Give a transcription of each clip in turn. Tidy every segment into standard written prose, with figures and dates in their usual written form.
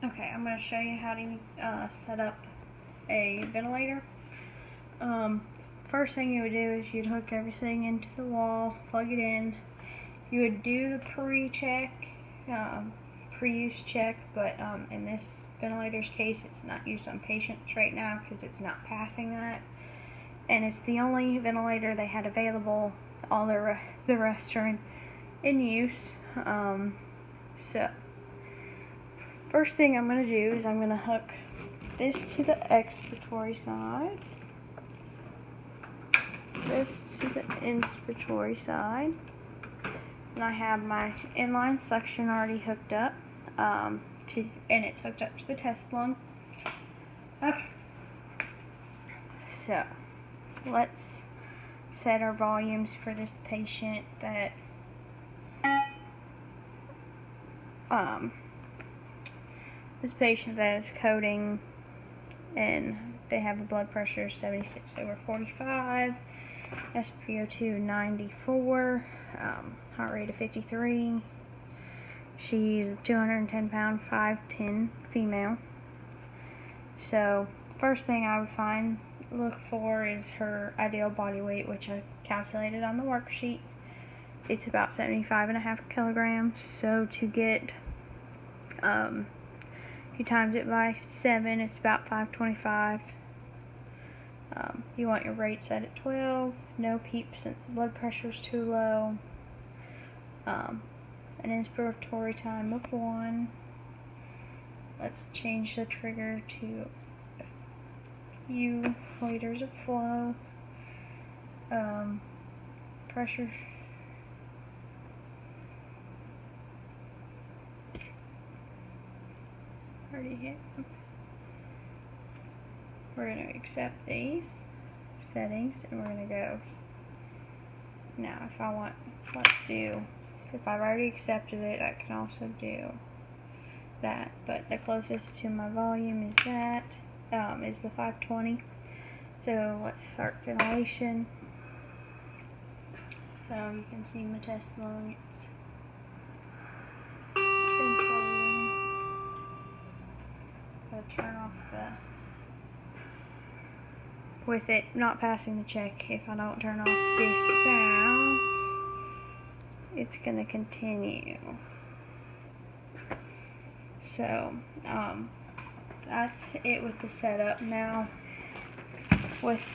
Okay, I'm going to show you how to set up a ventilator. First thing you would do is you'd hook everything into the wall, plug it in. You would do the pre-check, pre-use check, but in this ventilator's case, it's not used on patients right now because it's not passing that. And it's the only ventilator they had available. All the rest are in use. So first thing I'm going to do is I'm going to hook this to the expiratory side, this to the inspiratory side, and I have my inline suction already hooked up, and it's hooked up to the test lung. Okay. So let's set our volumes for this patient that is coding, and they have a blood pressure 76/45, SpO2 94, heart rate of 53. She's a 210 pound, 5'10" female. So first thing I would look for is her ideal body weight, which I calculated on the worksheet. It's about 75.5 kilograms. So to get, if you times it by 7, it's about 525. You want your rate set at 12, no PEEP since the blood pressure is too low, an inspiratory time of 1. Let's change the trigger to a few liters of flow. Pressure already hit. We're going to accept these settings, and we're going to go. Now if I've already accepted it, I can also do that, but the closest to my volume is is the 520. So let's start ventilation. So you can see my test lung, it's inflating. I'll turn off with it not passing the check. If I don't turn off this sound, it's going to continue. So that's it with the setup. Now with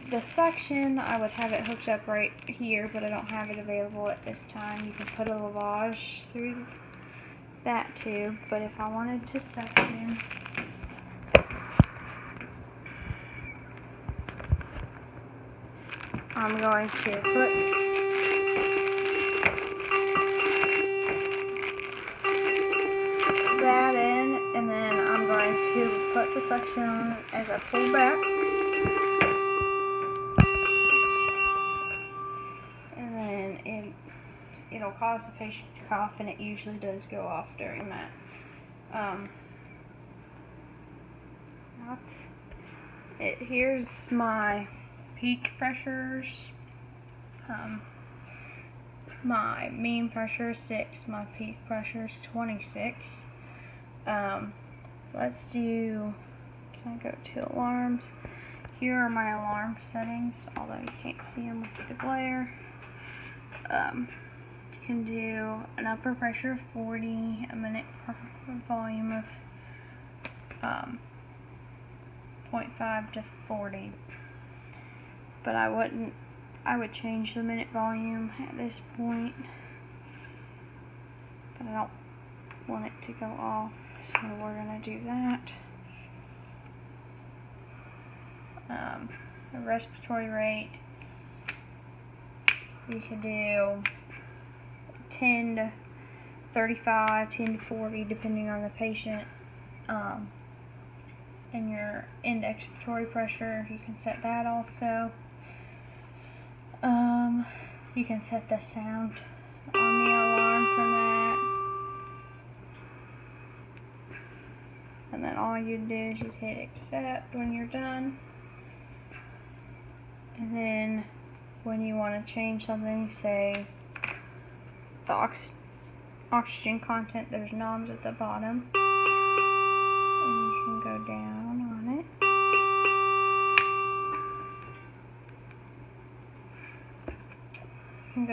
the suction, I would have it hooked up right here, but I don't have it available at this time. You can put a lavage through that tube, but if I wanted to suction, I'm going to put that in, and then I'm going to put the suction on as I pull back. And then it'll cause the patient to cough, and it usually does go off during that. That's it. Here's my peak pressures. My mean pressure is 6, my peak pressure is 26. Let's do, can I go to alarms? Here are my alarm settings, although you can't see them with the glare. You can do an upper pressure of 40, a minute volume of 0.5 to 40. But I would change the minute volume at this point, but I don't want it to go off, so we're going to do that. The respiratory rate, you could do 10 to 35, 10 to 40, depending on the patient. And your end expiratory pressure, you can set that also. You can set the sound on the alarm from that. And then all you do is you hit accept when you're done. And then when you want to change something, say the oxygen content, there's knobs at the bottom.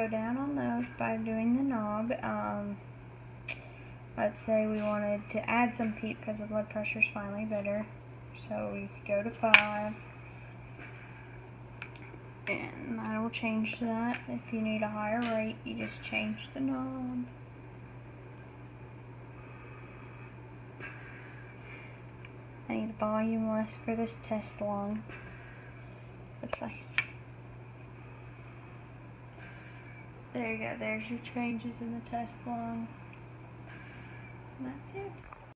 go down on those by doing the knob. Let's say we wanted to add some PEEP because the blood pressure is finally better. So we could go to 5. And that will change that. If you need a higher rate, you just change the knob. I need a volume less for this test lung. Looks like. There you go, there's your changes in the test lung. And that's it.